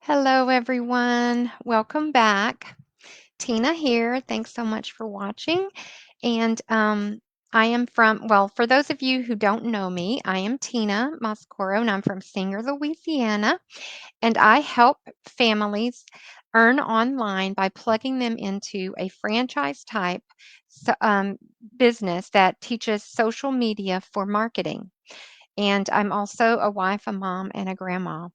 Hello, everyone. Welcome back. Tina here. Thanks so much for watching. And I am for those of you who don't know me, I am Tina Moscoro, and I'm from Singer, Louisiana. And I help families earn online by plugging them into a franchise type so- um, business that teaches social media for marketing. And I'm also a wife, a mom, and a grandma,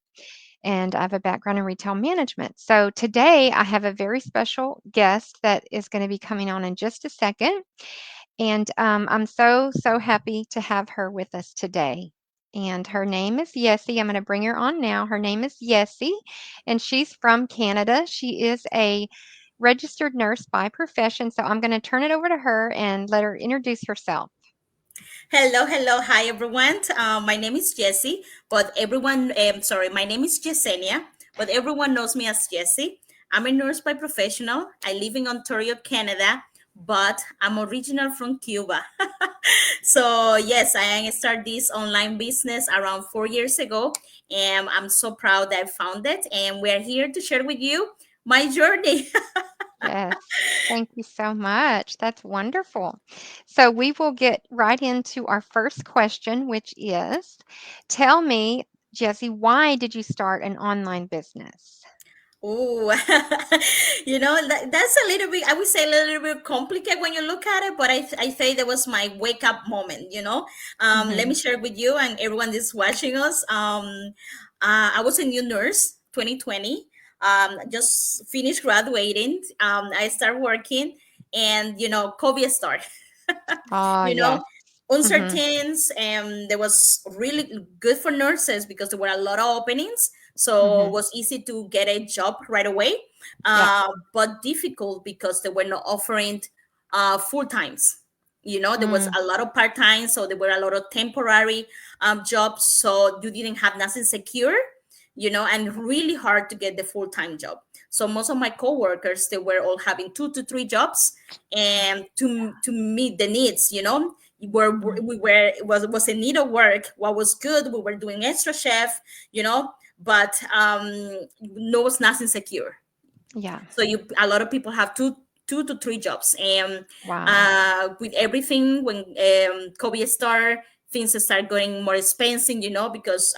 and I have a background in retail management. So today I have a very special guest that is going to be coming on in just a second. And I'm so happy to have her with us today. And her name is Yessie. I'm going to bring her on now. Her name is Yessie, and she's from Canada. She is a registered nurse by profession. So I'm going to turn it over to her and let her introduce herself. Hello. Hi, everyone. My name is Jessie, but my name is Yesenia, but everyone knows me as Jessie. I'm a nurse by professional. I live in Ontario, Canada, but I'm original from Cuba. So, yes, I started this online business around 4 years ago, and I'm so proud that I found it. And we're here to share with you my journey. Yes. Thank you so much. That's wonderful. So we will get right into our first question, which is, tell me, Jesse, why did you start an online business? Oh, that's a little bit, I would say a little bit complicated when you look at it, but I say that was my wake up moment. Let me Hmm. share with you and everyone that's watching us. I was a new nurse, 2020, just finished graduating. I started working and, COVID started. Oh, you yes. know Hmm. uncertains, and there was really good for nurses because there were a lot of openings, so it Hmm. was easy to get a job right away, Yeah. but difficult because they were not offering full times. There was Mm. a lot of part-time, so there were a lot of temporary jobs, so you didn't have nothing secure, and really hard to get the full-time job. So most of my coworkers, they were all having 2 to 3 jobs, and to meet the needs, Mm. we were it was a need of work. What was good, we were doing extra chef, but no, was nothing secure. Yeah. So a lot of people have two to three jobs, and Wow. with everything, when COVID started, things start going more expensive, because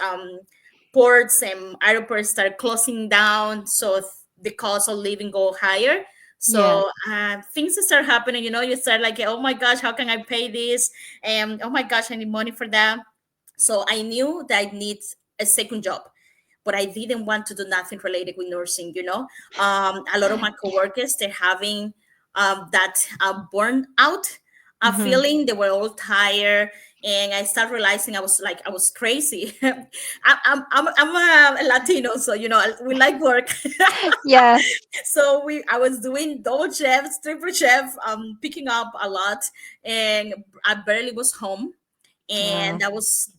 ports and airports start closing down, so the cost of living go higher. Yes. So things start happening, you start like, oh my gosh, how can I pay this, and oh my gosh, I need money for that. So I knew that I need a second job, but I didn't want to do nothing related with nursing. A lot of my coworkers, they're having that burnout Hmm. feeling. They were all tired, and I started realizing I was crazy. I'm a Latino, so we like work. Yes. So I was doing double chefs, triple chef, picking up a lot, and I barely was home, Wow. and I was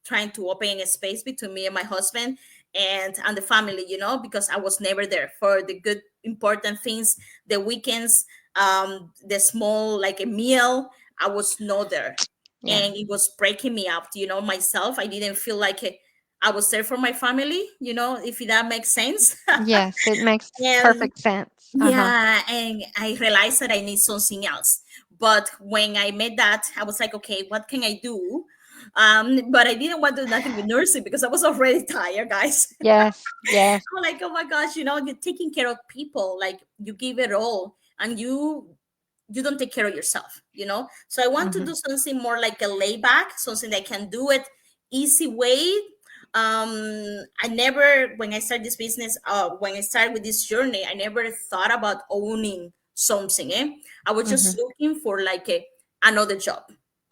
trying to open a space between me and my husband and the family, because I was never there for the good important things, the weekends, the small like a meal. I was not there, Yeah. and it was breaking me up. Myself, I didn't feel like I was there for my family. If that makes sense. Yes. It makes And perfect sense. Uh-huh. yeah, and I realized that I need something else. But when I made that, I was like, okay, what can I do? But I didn't want to do nothing with nursing because I was already tired, guys. Yes. Yes. I'm like, oh my gosh, you're taking care of people, like you give it all, and you don't take care of yourself. So I want to Hmm. do something more like a layback, something that can do it easy way. I never, when I started this business, when I started with this journey, I never thought about owning something. I was Hmm. just looking for like another job.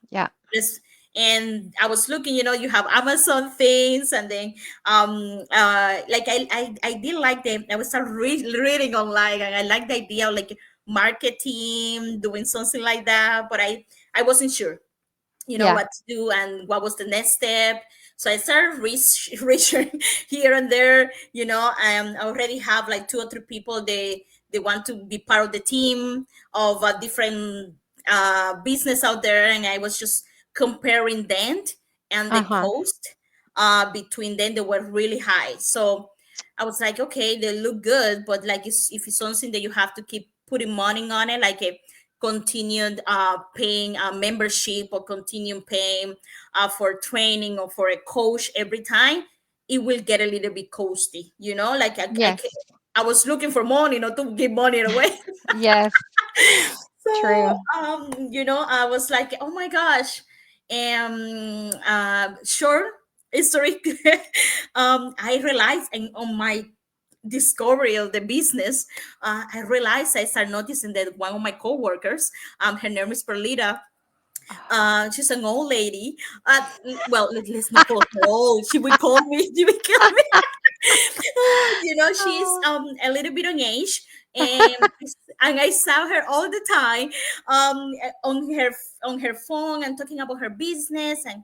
Yeah. Just and I was looking, you have Amazon things, and then like I did like I was start reading online, and I like the idea of like marketing, doing something like that, but I wasn't sure, Yeah. what to do and what was the next step. So I started researching here and there. I already have like 2 or 3 people, they want to be part of the team of a different business out there, and I was just comparing them, and the Uh-huh. cost between them, they were really high. So I was like, okay, they look good, but like if it's something that you have to keep putting money on it, like a continued paying a membership or continue paying for training or for a coach every time, it will get a little bit costly, you know, like Yes. I was looking for money, not to give money away. Yes. So, True. I was like, oh my gosh. Sure, history. I realized on my discovery of the business, I realized I started noticing that one of my coworkers, her name is Perlita. She's an old lady. Well, let's not call her old. She would call me. She would kill me. She's Oh. a little bit on age, and I saw her all the time on her phone and talking about her business and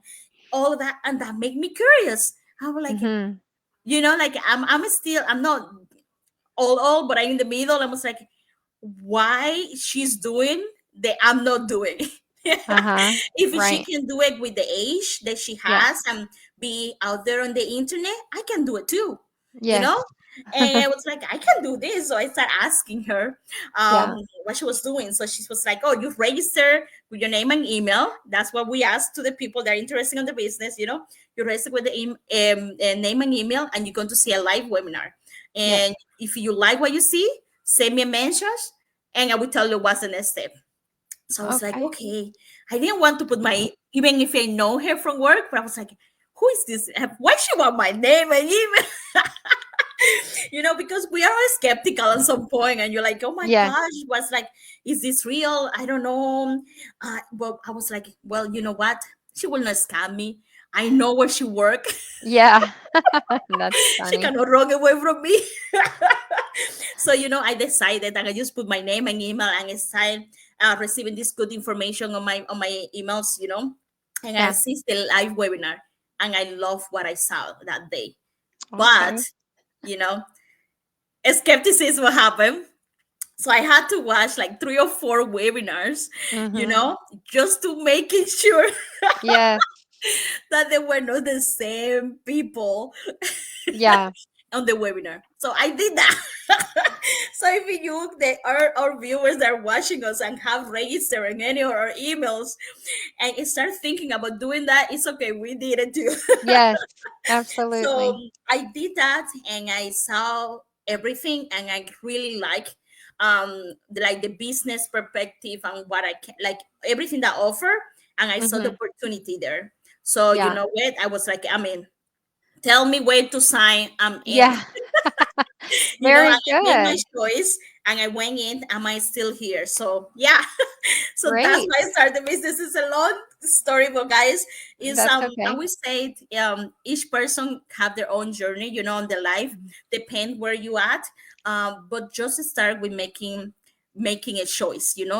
all of that, and that made me curious. I was like, Mhm. like I'm not all, but I'm in the middle. I was like, why she's doing that I'm not doing. Uh-huh. If she Right. can do it with the age that she Yeah. has and be out there on the internet, I can do it too, you Yes. know. And I was like, I can do this. So I started asking her Yeah. what she was doing. So she was like, oh, you register with your name and email. That's what we ask to the people that are interested in the business. You register with the name and email, and you're going to see a live webinar. Yes. And if you like what you see, send me a message and I will tell you what's the next step. So I was like, Okay. okay. I didn't want to put even if I know her from work, but I was like, who is this? Why she want my name and email? Because we are skeptical at some point, and you're like, oh my Yes. gosh, what's like, is this real? I don't know. Well, I was like, well, you know what? She will not scam me. I know where she work. Yeah. That's She funny. cannot run away from me. So I decided that I just put my name and email and I started receiving this good information on my emails, and I Yeah. assist the live webinar, and I love what I saw that day. But Okay. you know skepticism happened, so I had to watch like 3 or 4 webinars, Mhm. just to making sure Yes. that they were not the same people Yeah. on the webinar. So I did that. So if our viewers that are watching us and have registered in any of our emails and start thinking about doing that, it's okay. We did it too. Yes. So Absolutely. I did that and I saw everything and I really like the business perspective and what I can like everything that offer, and I saw the Mhm. opportunity there. So you Yeah. know what? I was like, I'm in. Tell me where to sign. I'm in. Yeah. And Very I made my good. choice and I went in. Am I still here? So yeah. So that's Great. why I started the business. It's a long story, but guys, is That's I okay. always say each person have their own journey, on their life, Mhm. depend where you at. But just start with making a choice. You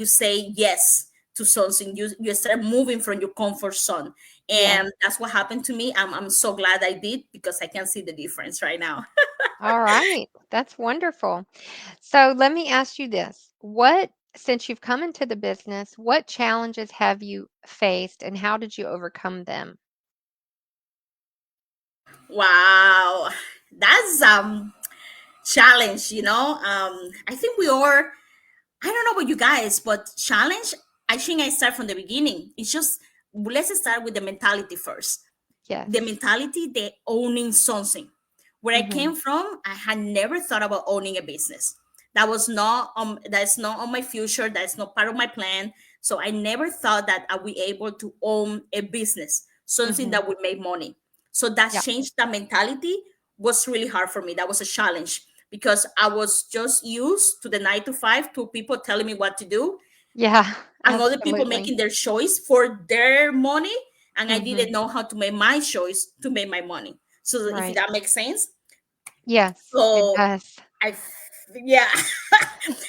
say yes to something. You start moving from your comfort zone, Yeah. and that's what happened to me. I'm so glad I did because I can see the difference right now. All right. That's wonderful. So let me ask you this. Since you've come into the business, what challenges have you faced and how did you overcome them? Wow, that's challenge. I think we are. I don't know about you guys, but challenge. I think I start from the beginning. It's just let's start with the mentality first. The Yes. mentality, they owning something. Where I Mhm. came from, I had never thought about owning a business. That's not on my future. That's not part of my plan. So I never thought that I would be able to own a business, something Mhm. that would make money. So that Yeah. changed that mentality was really hard for me. That was a challenge because I was just used to the 9 to 5, to people telling me what to do Yeah. and other people Absolutely. making their choice for their money, and I didn't Mhm. know how to make my choice to make my money. So if Right. that makes sense. Yes, it So does. I yeah.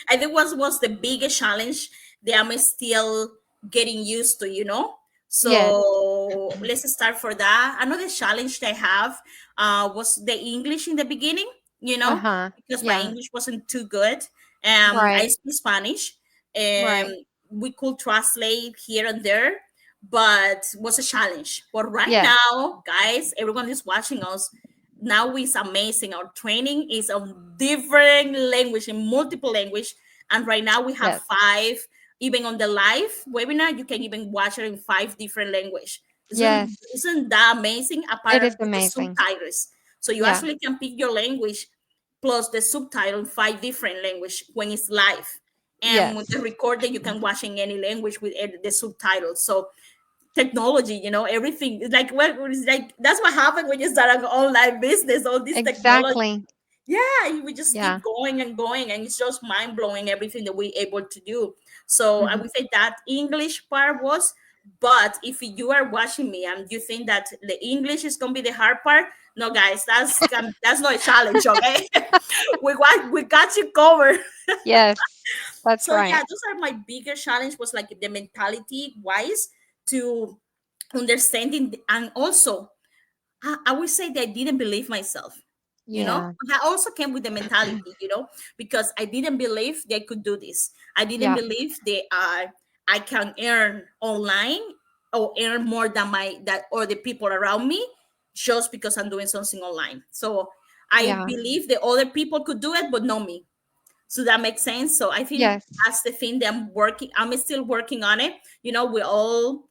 I think was the biggest challenge that I'm still getting used to, Yes. so let's start for that. Another challenge that I have was the English in the beginning, Uh-huh. because my Yeah. English wasn't too good. I Right. speak Spanish, and Right. we could translate here and there, but was a challenge. But right Yes. now, guys, everyone is watching us. now is amazing. Our training is on different language, in multiple language, and right now we have Yes. five. Even on the live webinar, you can even watch it in five different language. isn't Yes. isn't that amazing? It Apart is with the amazing. subtitles, so you Yeah. actually can pick your language plus the subtitle in five different language when it's live, and with the Yes. recording you can watch in any language with the subtitles. So technology, everything is like, what is like, that's what happened when you start an online business, all this technology. Exactly. Yeah, we just Yeah. keep going and going, and it's just mind-blowing everything that we're able to do. So I Mhm. would say that English part was, but if you are watching me and you think that the English is going to be the hard part, no guys, that's not a challenge. Okay. We got you covered. Yes. That's So yeah, right. those are my bigger challenge, was like the mentality wise, to understanding, and also I would say that I didn't believe myself. Yeah. That also came with the mentality, because I didn't believe they could do this. I didn't Yeah. believe I can earn online, or earn more than my that or the people around me, just because I'm doing something online. So I Yeah. believe that other people could do it, but not me. So that makes sense. So I think Yes. that's the thing that I'm still working on it. We're all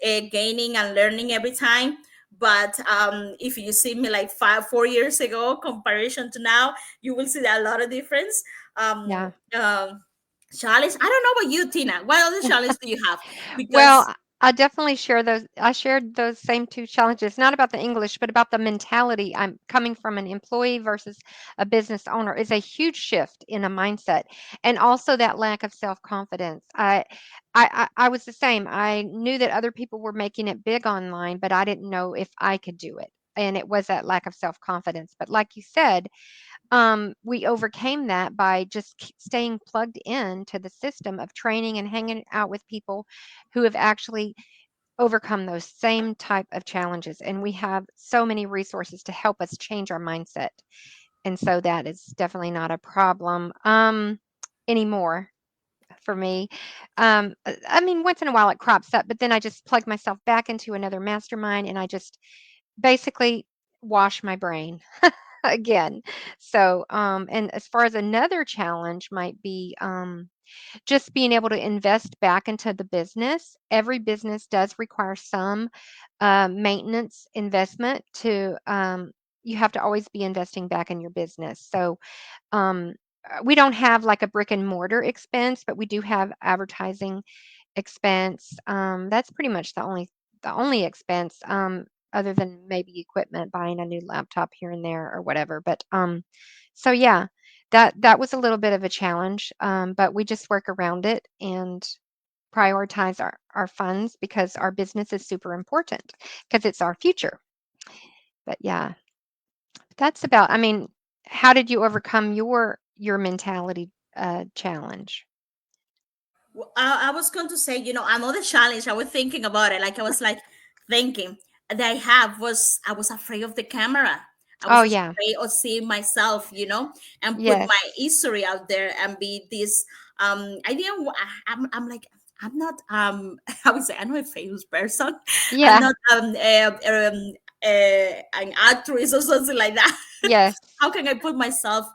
gaining and learning every time. But if you see me like 4 years ago comparison to now, you will see that a lot of difference. um, Yeah. um, Challenge, I don't know about you, Tina, what other challenge do you have? Well, Because I definitely share those. I shared those same two challenges, not about the English, but about the mentality. I'm coming from an employee versus a business owner is a huge shift in a mindset, and also that lack of self-confidence. I was the same. I knew that other people were making it big online, but I didn't know if I could do it. And it was that lack of self-confidence. But like you said, we overcame that by just staying plugged in to the system of training and hanging out with people who have actually overcome those same type of challenges. And we have so many resources to help us change our mindset. And so that is definitely not a problem anymore for me. I mean, once in a while it crops up, but then I just plug myself back into another mastermind and I just basically wash my brain again. So, and as far as another challenge might be, just being able to invest back into the business. Every business does require some maintenance investment to, you have to always be investing back in your business. So, um, we don't have like a brick and mortar expense, but we do have advertising expense. That's pretty much the only expense, other than maybe equipment, buying a new laptop here and there or whatever. But so yeah, that was a little bit of a challenge, but we just work around it and prioritize our funds because our business is super important because it's our future. But yeah, that's about. I mean, how did you overcome your mentality challenge? I was going to say, another challenge, I was thinking about it. Like, I was like thinking that I was afraid of the camera. I Oh was yeah, afraid of seeing myself, and put yes, my history out there and be this. I didn't. I'm like, I'm not. I would say I'm not a famous person. I'm yeah, not an actress or something like that. yes, How can I put myself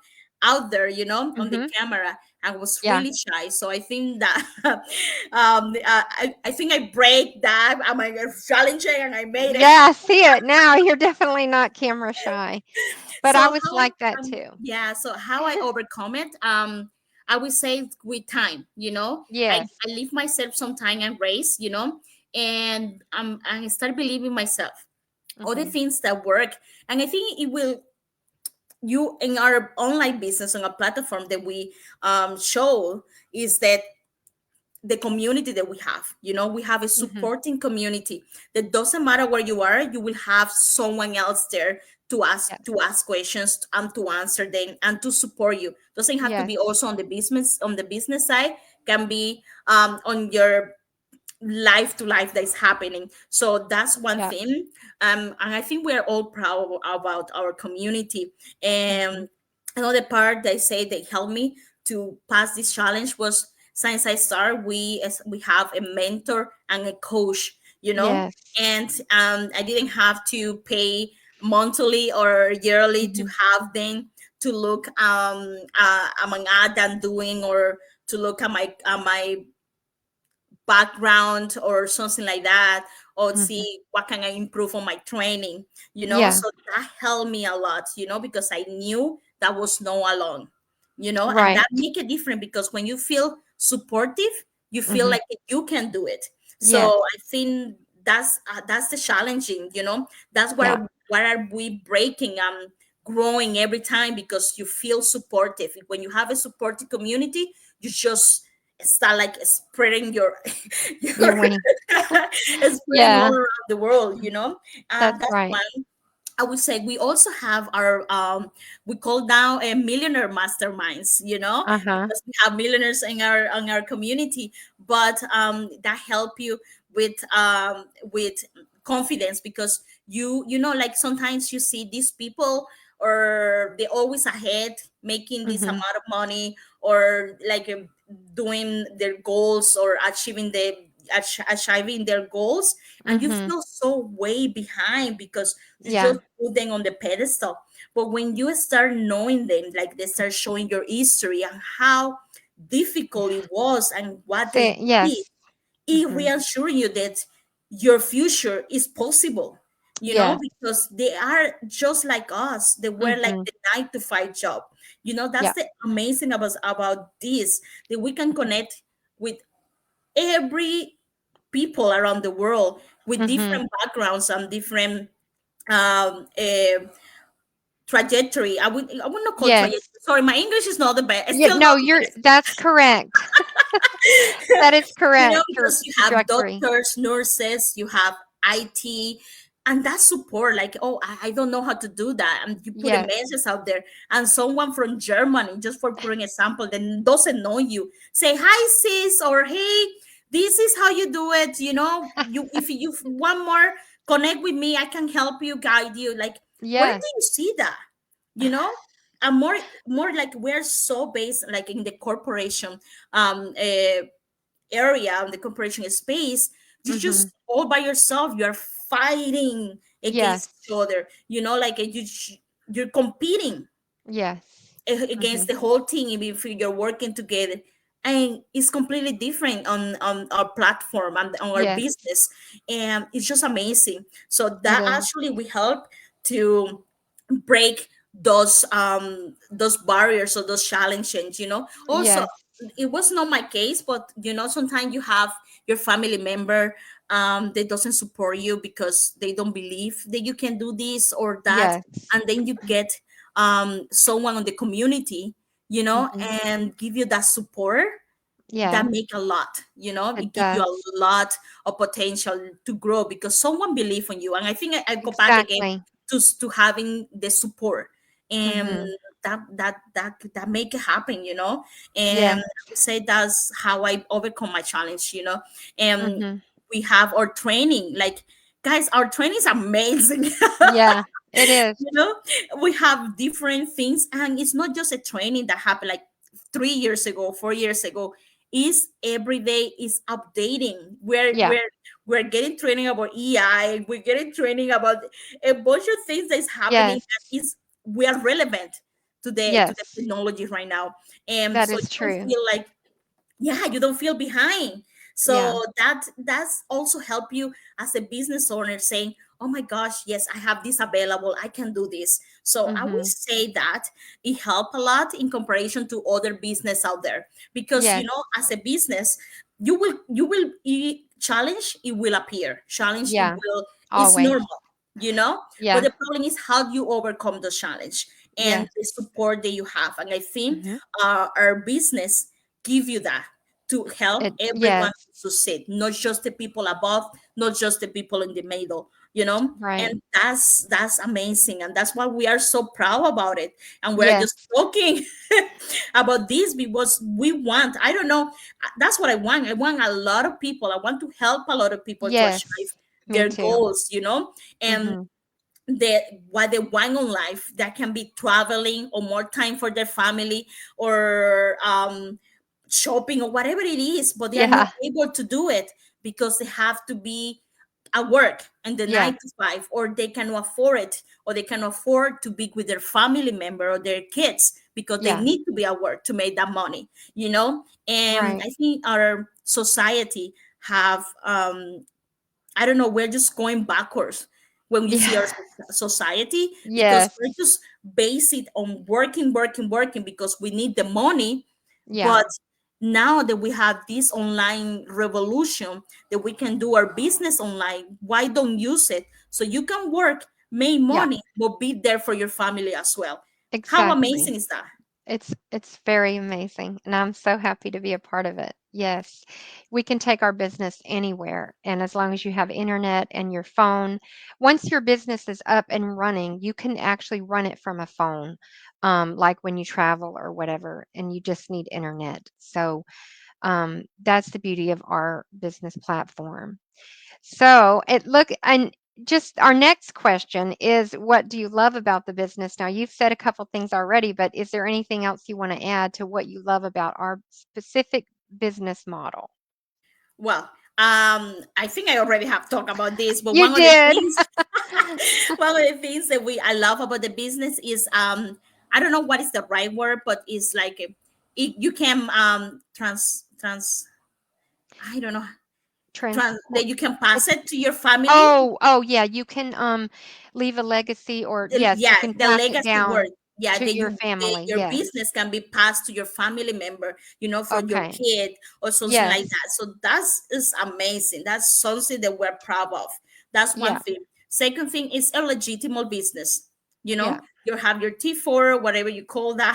out there, on the hmm, camera? I was yeah. really shy. So I think that I think I break that. I'm like challenging, and I made it. Yeah, I see it now. You're definitely not camera shy, but So I was like that um, too. yeah, so how I overcome it, I would say with time, Yes. I leave myself some time and grace, and I start believing myself, all the Mhm. things that work. And I think it will, you in our online business on a platform that we show, is that the community that we have a Mhm. supporting community that doesn't matter where you are, you will have someone else there to ask Yes. to ask questions and to answer them and to support you. Doesn't have to be Yes. also on the business side, can be on your life to life that is happening. So that's one Yeah. thing. And I think we're all proud about our community. Mhm. And another part they say they helped me to pass this challenge was, since I started, we have a mentor and a coach, Yes. and I didn't have to pay monthly or yearly to Mhm. have them to look among ad I'm doing, or to look at my background or something like that, or Mhm. see what can I improve on my training, Yeah. so that helped me a lot, because I knew that was no alone, and that Right. make it different, because when you feel supportive, you feel Mhm. like you can do it. Yes. So I think that's the challenging, that's Yeah. what are we breaking, growing every time, because you feel supportive. When you have a supportive community, you just start like spreading your You're your winning. spreading all Yeah. around the world, That's that's right. one. I would say we also have our we call now a millionaire masterminds, Uh-huh. because we have millionaires in our community, but that help you with confidence, because like sometimes you see these people, or they always ahead, making this Mhm. amount of money, or like doing their goals, or achieving their goals, and you Mhm. feel so way behind, because you Yeah. just put them on the pedestal. But when you start knowing them, like they start showing your history and how difficult it was and what they Say did, yes. it Mhm. reassuring you that your future is possible, Yes. because they are just like us. They were like Mhm. the 9 to 5 job. That's Yeah. the amazing about this, that we can connect with every people around the world with Mhm. different backgrounds and different trajectory. I would not call trajectory. Yes. Sorry, my English is not the best. It's Yeah, still not no, the you're best. that's correct. That is correct. Because you have Trajectory. doctors, nurses, you have IT, and that support. Like, oh, I don't know how to do that, and you put a Yes. message out there, and someone from Germany, just for putting example, that doesn't know you, say hi, sis, or hey, this is how you do it. You if you want more, connect with me. I can help you, guide you. Like, where do Yes. you see that? You know. And more like we're so based like in the corporation area, in the corporation space, you Mhm. just all by yourself, you're fighting against each Yes. other, like you're competing Yes. against Mhm. the whole team, even if you're working together. And it's completely different on our platform and on our Yes. business, and it's just amazing. So It that is. actually we help to break those barriers or those challenges, also. Yes. It was not my case, but sometimes you have your family member that doesn't support you, because they don't believe that you can do this or that. Yes. And then you get someone on the community, Mhm. and give you that support, that Yeah, make a lot, it it give you does. a lot of potential to grow, because someone believe in you. And I think I go back again Exactly. to having the support, and Mhm. that make it happen, and Yes. I would say that's how I overcome my challenge, and Mhm. we have our training, like, guys, our training is amazing. Yeah, it is. you know we have different things, and it's not just a training that happened like 3 years ago, 4 years ago. Is every day is updating. Yeah. We're getting training about EI, we're getting training about a bunch of things that's happening, that Yes. is we are relevant to the Yes. technology right now. And That so is you don't true. feel like, yeah, you don't feel behind. Yeah. So that's also help you as a business owner, saying, oh my gosh, yes, I have this available, I can do this. So I would Mhm. say that it helped a lot in comparison to other business out there, because Yes. as a business, challenge, it will appear, challenge, it Yeah. will, it's Always. normal, but Yeah. the problem is how do you overcome the challenge and Yes. the support that you have. And I think Mhm. our business give you that, to help everyone Yes. succeed, not just the people above, not just the people in the middle, Right. and that's amazing, and that's why we are so proud about it. And we're Yes. just talking about this because we want, I don't know, that's what I want a lot of people, I want to help a lot of people to achieve Yes. Me their too. goals, and Mhm. what they want in life, that can be traveling or more time for their family, or shopping or whatever it is, but they are not Yeah. able to do it because they have to be at work and the Yeah. 9 to 5, or they can afford it, or they can afford to be with their family member or their kids because they Yeah. need to be at work to make that money, and Right. I think our society have I don't know, we're just going backwards when we see our Yeah. society, because Yes. we're just based it on working, working, working because we need the money. Yeah. But now that we have this online revolution, that we can do our business online, why don't use it so you can work, make Yeah. money, but be there for your family as well? How Exactly. amazing is that? It's very amazing, and I'm so happy to be a part of it. Yes. We can take our business anywhere, and as long as you have internet and your phone, once your business is up and running, you can actually run it from a phone, like when you travel or whatever, and you just need internet. So, that's the beauty of our business platform. So it look and just our next question is, what do you love about the business? Now, you've said a couple things already, but is there anything else you want to add to what you love about our specific business model? Well, I think I already have talked about this, but You one of the did. things, one of the things that we I love about the business is I don't know what is the right word, but it's like you can trans I don't know, Transport. that you can pass It's it to your family. oh yeah, you can leave a legacy, or yes, you Yeah, can the pass it legacy down word. Yeah, to that your family. your Yes. business can be passed to your family member, for your Okay. kid or something like Yes. that. So that is amazing. That's something that we're proud of. That's one Yeah. thing. Second thing is a legitimate business. Yeah. You have your T4, whatever you call that,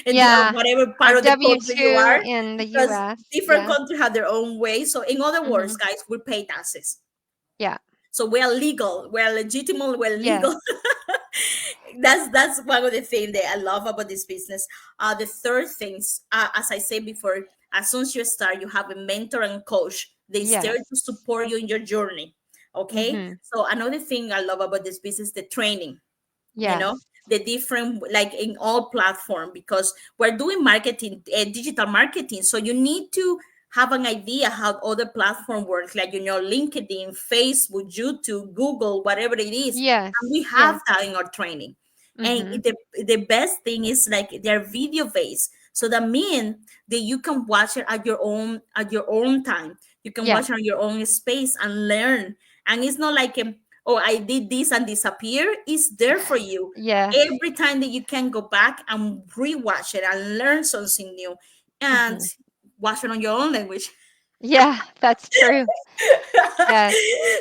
and Yeah. whatever Our part of the country you W-2 are, in the because US. different Yes. countries have their own way. So in other words, Mhm. guys, we pay taxes. Yeah. So we are legal, we're legitimate, we're Yes. legal. That's one of the things that I love about this business. The third things, as I said before, as soon as you start, you have a mentor and coach. They there Yes. to support you in your journey. Okay. Mhm. So another thing I love about this business, the training, you know Yes. the different, like in all platform, because we're doing marketing, digital marketing, so you need to have an idea how other platform works, like LinkedIn, Facebook, YouTube, Google, whatever it is. And Yes. we have Yes. that in our training. And Mhm. the best thing is, like, they're video based, so that means that you can watch it at your own time. You can Yeah. watch it on your own space and learn. And it's not like, oh, I did this and disappear. It's there for you Yes. every time, that you can go back and rewatch it and learn something new, and Mhm. watch it on your own language. Yeah, that's true. Yes.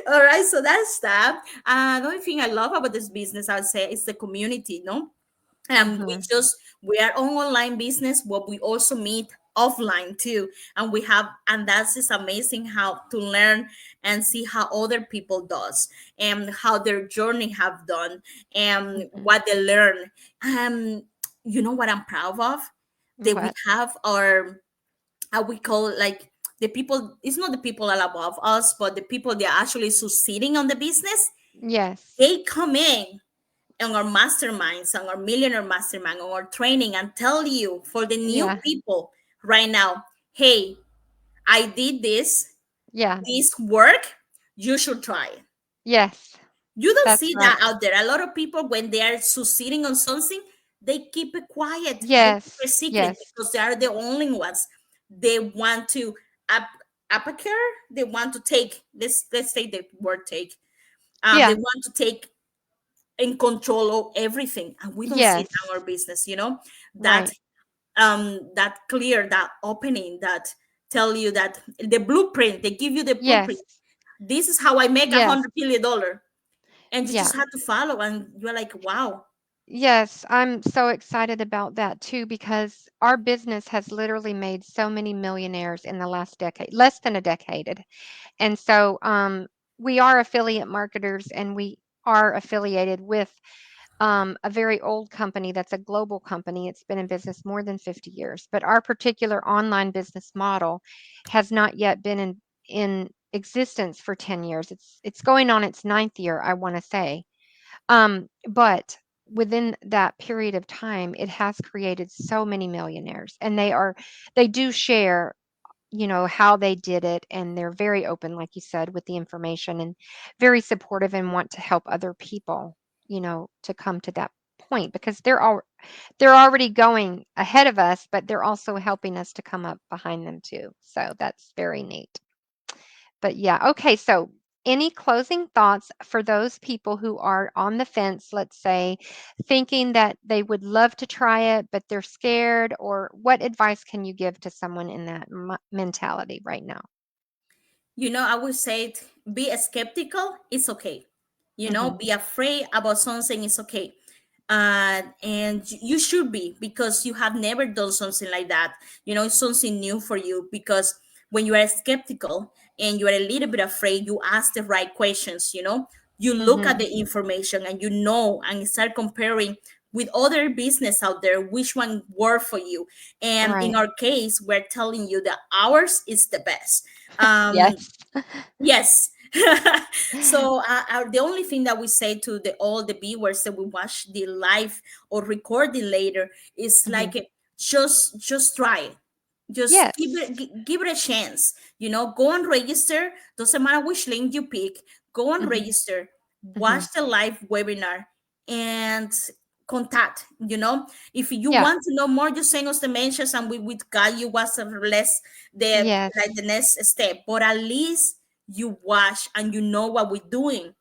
All right, so that's that. Another thing I love about this business, I would say, is the community. No, Mhm. we are on online business, but we also meet offline too, and that's just amazing how to learn and see how other people does, and how their journey have done, and Mhm. what they learn. um you know what I'm proud of, that we What? have our, how we call it, like, the people, it's not the people all above us, but the people that are actually succeeding on the business. Yes. They come in on our masterminds, on our millionaire mastermind, on our training, and tell you, for the new Yeah. people right now, hey, I did Yeah. this work, you should try it. Yes. You don't That's see that right. out there. A lot of people, when they are succeeding on something, they keep it quiet, they keep Yes. it secret, Yes. because they are the only ones. They want to up appear, they want to take, let's say the word take, they Yeah. want to take in control of everything, and we don't see it Yes. in our business, that Right. that clear, that opening, that tell you that the blueprint, they give you the blueprint. Yes. This is how I make a Yes. $100 billion, and you Yeah. just have to follow, and you're like, wow. Yes, I'm so excited about that too, because our business has literally made so many millionaires in the last decade, less than a decade. And so we are affiliate marketers, and we are affiliated with a very old company that's a global company. It's been in business more than 50 years, but our particular online business model has not yet been in existence for 10 years. It's going on its ninth year, I want to say. But within that period of time, it has created so many millionaires, and they do share how they did it, and they're very open, like you said, with the information, and very supportive and want to help other people, to come to that point, because they're already going ahead of us, but they're also helping us to come up behind them too. So that's very neat. But yeah, okay, so any closing thoughts for those people who are on the fence, let's say, thinking that they would love to try it, but they're scared, or what advice can you give to someone in that mentality right now? I would say be skeptical, it's okay. Mhm. Be afraid about something, it's okay. And you should be, because you have never done something like that. It's something new for you, because when you are skeptical and you are a little bit afraid, you ask the right questions. You look at Mhm. the information, and and start comparing with other business out there, which one work for you. And in Right. our case, we're telling you that ours is the best. um Yes. Yes. So the only thing that we say to all the viewers that we watch the live or recording later is Mhm. like, just try it. Just Yes. give it a chance. Go and register. Doesn't matter which link you pick. Go and Mhm. register. Mhm. Watch the live webinar and contact. If you Yeah. want to know more, just send us the mentions, and we would guide you what's the less the like Yes. the next step. But at least you watch and you know what we're doing.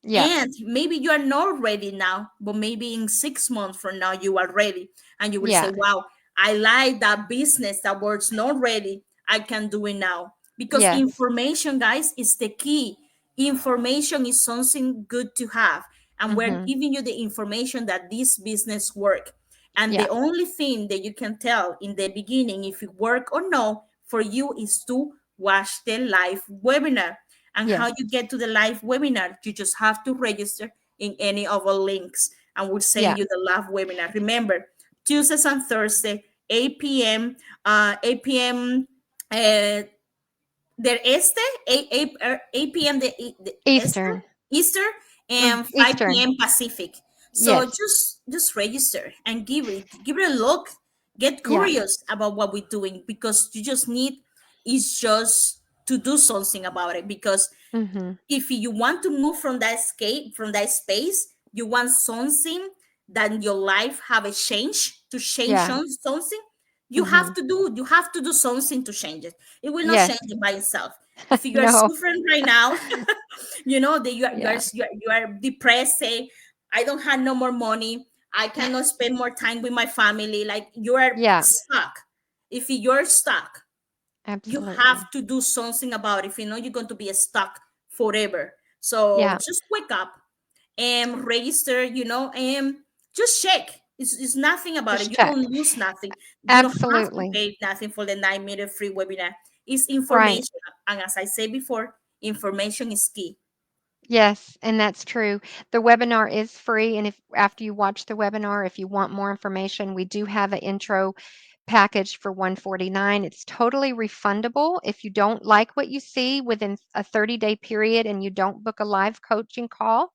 Yeah. And maybe you are not ready now, but maybe in 6 months from now you are ready, and you will say, Yeah. wow, I like that business that was not ready. I can do it now. Because Yes. information, guys, is the key. Information is something good to have. And we're Mhm. giving you the information that this business work. And Yeah. the only thing that you can tell in the beginning if it work or no for you is to watch the live webinar. And how Yes. you get to the live webinar, you just have to register in any of our links, and we'll send Yeah. you the live webinar. Remember, Tuesdays and Thursday, 8 p.m. 8 p.m. Uh, del Este, 8 p.m. The Este, Eastern. Eastern, and 5 Eastern. p.m. Pacific. So Yes. just register and give it a look. Get Yeah. curious about what we're doing, because you just need is just to do something about it. Because Mhm. if you want to move from that escape from that space, you want something that your life have a change to change Yeah. something, Mhm. you have to do something to change it. It will not Yes. change it by itself. If you are No. suffering right now, that Yeah. you are depressed, say, I don't have no more money, I cannot spend more time with my family, like you are Yeah. stuck. If you're stuck, you Absolutely. have to do something about it. If you know you're going to be stuck forever, so Yeah. just wake up and register, and just check. It's nothing about it. Just You check. don't lose nothing. You don't have to Absolutely. pay nothing for the 9 minute free webinar. It's Right. information, and as I said before, information is key. Yes, and that's true. The webinar is free, and if after you watch the webinar, if you want more information, we do have an intro package for 149. It's totally refundable. If you don't like what you see within a 30-day period and you don't book a live coaching call,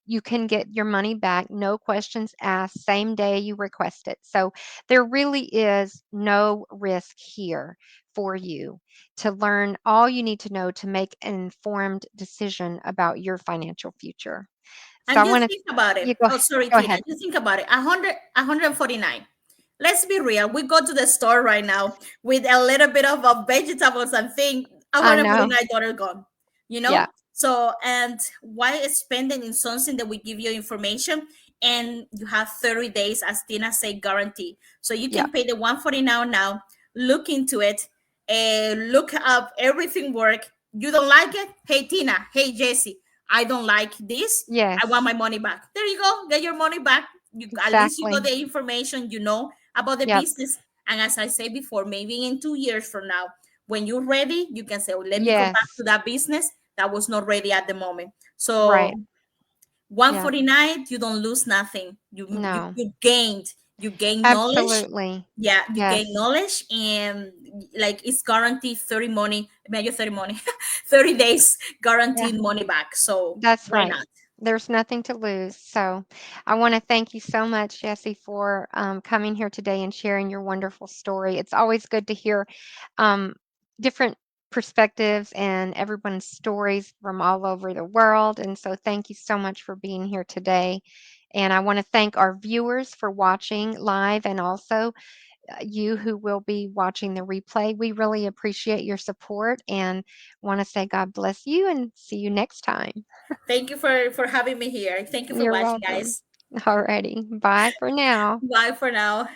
you can get your money back, no questions asked, same day you request it. So there really is no risk here for you to learn all you need to know to make an informed decision about your financial future. So And I just want to, think about it. you go, Oh, sorry, go Tina. ahead. Just think about it. 149. Let's be real. We go to the store right now with a little bit of vegetables and think I know. $149 gone. You Yeah. know? So, and why spending in something that we give you information, and you have 30 days, as Tina said, guarantee. So you Yeah. can pay the 149 now, look into it, and look up everything work. You don't like it? Hey, Tina. Hey, Jesse. I don't like this. I want Yes. my money back. There you go. Get your money back. At least you got Exactly. the information, about the Yep. business. And as I said before, maybe in 2 years from now, when you're ready, you can say, oh, let me go back to Yes. that business that was not ready at the moment. So Right. Yeah. 149, you don't lose nothing. No. You gained knowledge. Absolutely. Yeah, you gain Yes. knowledge, and like it's guaranteed 30 money, maybe 30 money, 30 days Yeah. guaranteed money back. So That's why right. not? There's nothing to lose. So I want to thank you so much, Jesse, for coming here today and sharing your wonderful story. It's always good to hear um, different perspectives and everyone's stories from all over the world. And so, thank you so much for being here today. And I want to thank our viewers for watching live and also you who will be watching the replay. We really appreciate your support and want to say God bless you and see you next time. Thank you for having me here. Thank you for You're watching, welcome. guys. Alrighty. Bye for now. Bye for now.